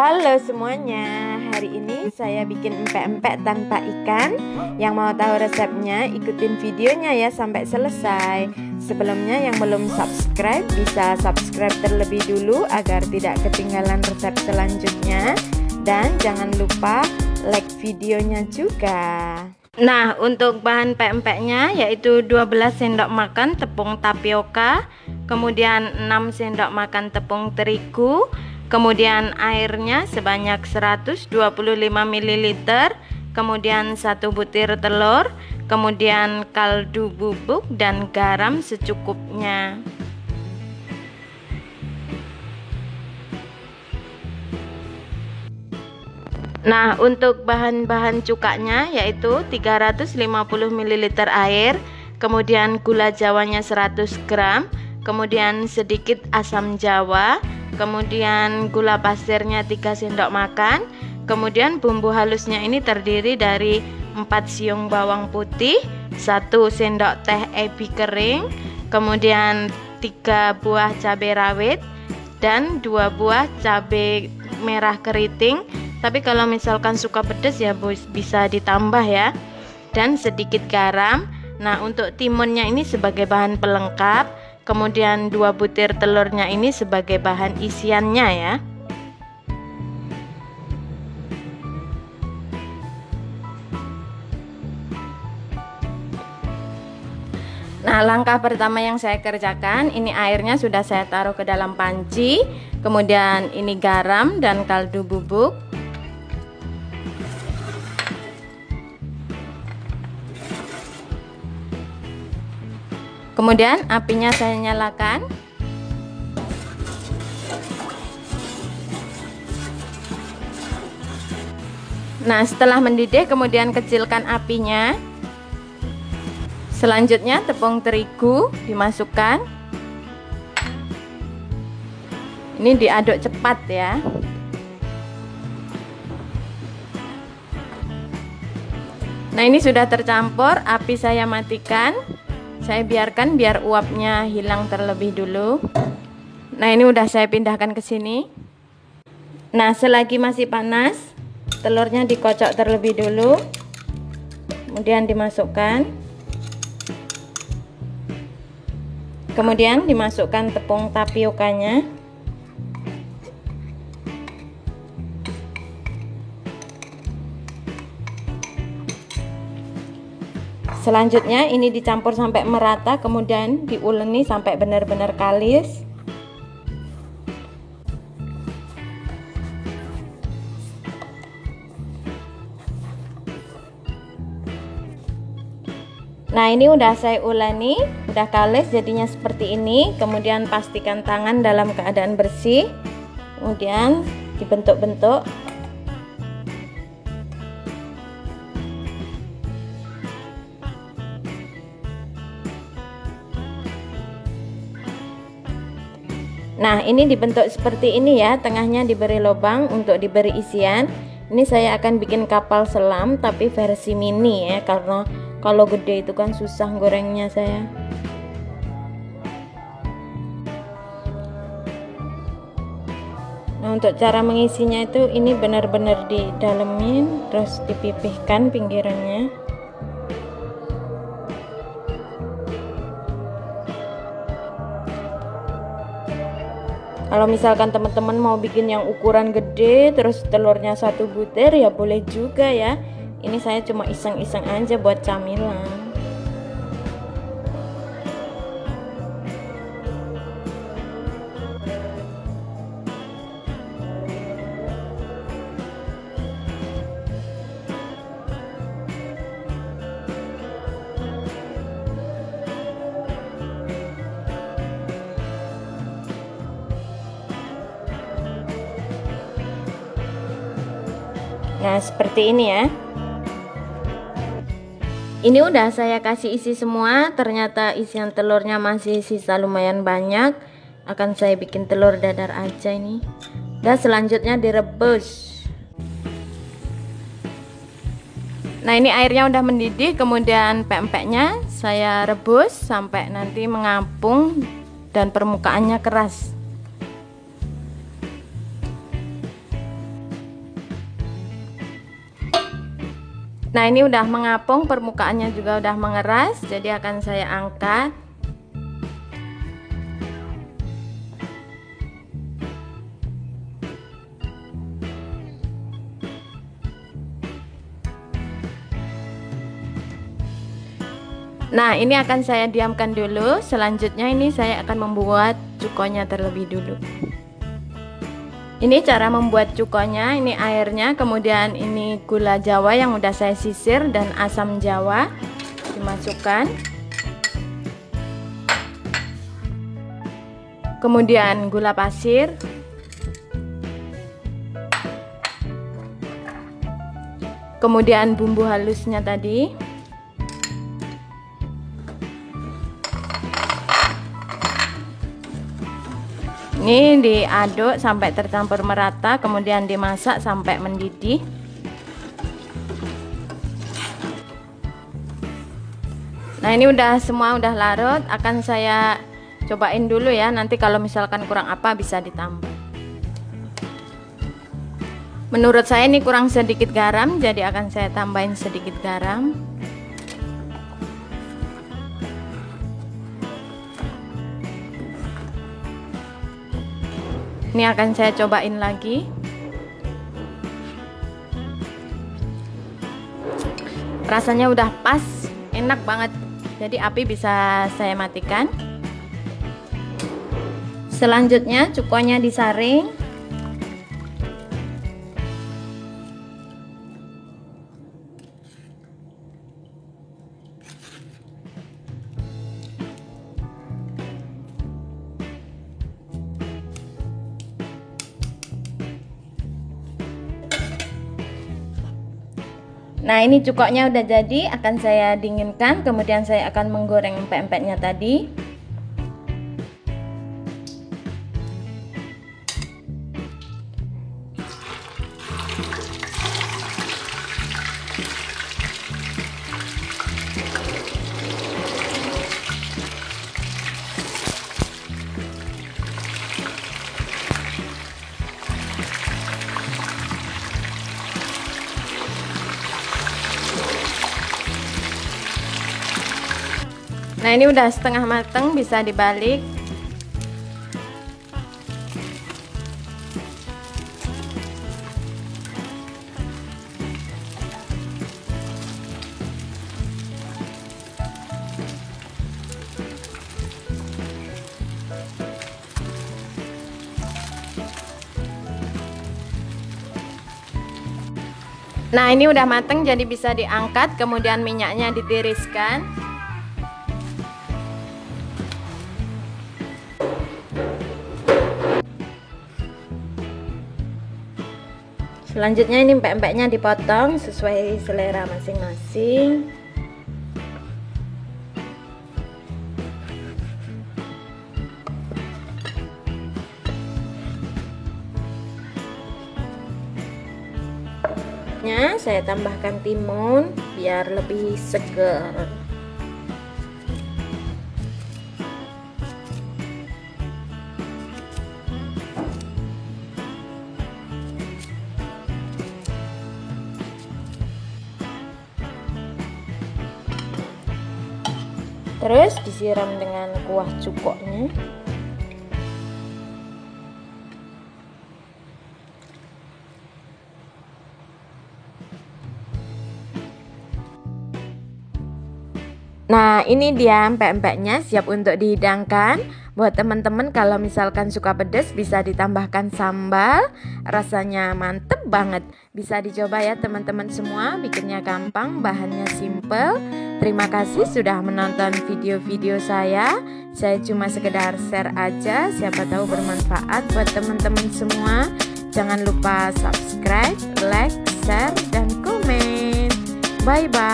Halo semuanya, hari ini saya bikin empek-empek tanpa ikan. Yang mau tahu resepnya, ikutin videonya ya sampai selesai. Sebelumnya yang belum subscribe, bisa subscribe terlebih dulu agar tidak ketinggalan resep selanjutnya. Dan jangan lupa like videonya juga. Nah, untuk bahan empek-empeknya yaitu 12 sendok makan tepung tapioka, kemudian 6 sendok makan tepung terigu, kemudian airnya sebanyak 125 ml, kemudian 1 butir telur, kemudian kaldu bubuk dan garam secukupnya. Nah, untuk bahan-bahan cukanya yaitu 350 ml air, kemudian gula jawanya 100 gram, kemudian sedikit asam jawa, kemudian gula pasirnya 3 sendok makan, kemudian bumbu halusnya ini terdiri dari 4 siung bawang putih, 1 sendok teh ebi kering, kemudian 3 buah cabai rawit dan 2 buah cabai merah keriting. Tapi kalau misalkan suka pedas ya bisa ditambah ya. Dan sedikit garam. Nah, untuk timunnya ini sebagai bahan pelengkap, kemudian 2 butir telurnya ini sebagai bahan isiannya ya. Nah, langkah pertama yang saya kerjakan, ini airnya sudah saya taruh ke dalam panci, kemudian ini garam dan kaldu bubuk. Kemudian apinya saya nyalakan. Nah, setelah mendidih kemudian kecilkan apinya. Selanjutnya tepung terigu dimasukkan. Ini diaduk cepat ya. Nah, ini sudah tercampur, api saya matikan. Saya biarkan biar uapnya hilang terlebih dulu. Nah, ini udah saya pindahkan ke sini. Nah, selagi masih panas, telurnya dikocok terlebih dulu. Kemudian dimasukkan. Kemudian dimasukkan tepung tapiokanya. Selanjutnya ini dicampur sampai merata, kemudian diuleni sampai benar-benar kalis. Nah, ini udah saya uleni, udah kalis jadinya seperti ini. Kemudian pastikan tangan dalam keadaan bersih. Kemudian dibentuk-bentuk. Nah, ini dibentuk seperti ini ya, tengahnya diberi lubang untuk diberi isian. Ini saya akan bikin kapal selam tapi versi mini ya, karena kalau gede itu kan susah gorengnya saya. Nah, untuk cara mengisinya itu ini benar-benar didalemin, terus dipipihkan pinggirannya. Kalau misalkan teman-teman mau bikin yang ukuran gede terus telurnya 1 butir ya boleh juga ya. Ini saya cuma iseng-iseng aja buat camilan. Nah, seperti ini ya. Ini udah saya kasih isi semua, ternyata isian telurnya masih sisa lumayan banyak. Akan saya bikin telur dadar aja ini. Dan selanjutnya direbus. Nah, ini airnya udah mendidih, kemudian pempeknya saya rebus sampai nanti mengapung dan permukaannya keras. Nah, ini udah mengapung, permukaannya juga udah mengeras, jadi akan saya angkat. Nah, ini akan saya diamkan dulu. Selanjutnya ini saya akan membuat cukonya terlebih dulu. Ini cara membuat cukonya, ini airnya, kemudian ini gula jawa yang udah saya sisir dan asam jawa dimasukkan. Kemudian gula pasir. Kemudian bumbu halusnya tadi. Ini diaduk sampai tercampur merata, kemudian dimasak sampai mendidih. Nah, ini semua udah larut, akan saya cobain dulu ya. Nanti kalau misalkan kurang apa bisa ditambah. Menurut saya ini kurang sedikit garam, jadi akan saya tambahin sedikit garam. Ini akan saya cobain lagi. Rasanya udah pas, enak banget. Jadi api bisa saya matikan. Selanjutnya cukonya disaring. Nah, ini cukoknya udah jadi, akan saya dinginkan, kemudian saya akan menggoreng empek-empeknya tadi. Nah, ini udah setengah mateng, bisa dibalik. Nah, ini udah mateng, jadi bisa diangkat, kemudian minyaknya ditiriskan. Selanjutnya ini empek-empeknya dipotong sesuai selera masing-masing. Saya tambahkan timun biar lebih segar. Terus disiram dengan kuah cukoknya. Nah, ini dia empek-empeknya siap untuk dihidangkan. Buat teman-teman kalau misalkan suka pedas bisa ditambahkan sambal. Rasanya mantep banget. Bisa dicoba ya teman-teman semua. Bikinnya gampang, bahannya simple. Terima kasih sudah menonton video-video saya. Saya cuma sekedar share aja, siapa tahu bermanfaat buat teman-teman semua. Jangan lupa subscribe, like, share, dan komen. Bye-bye.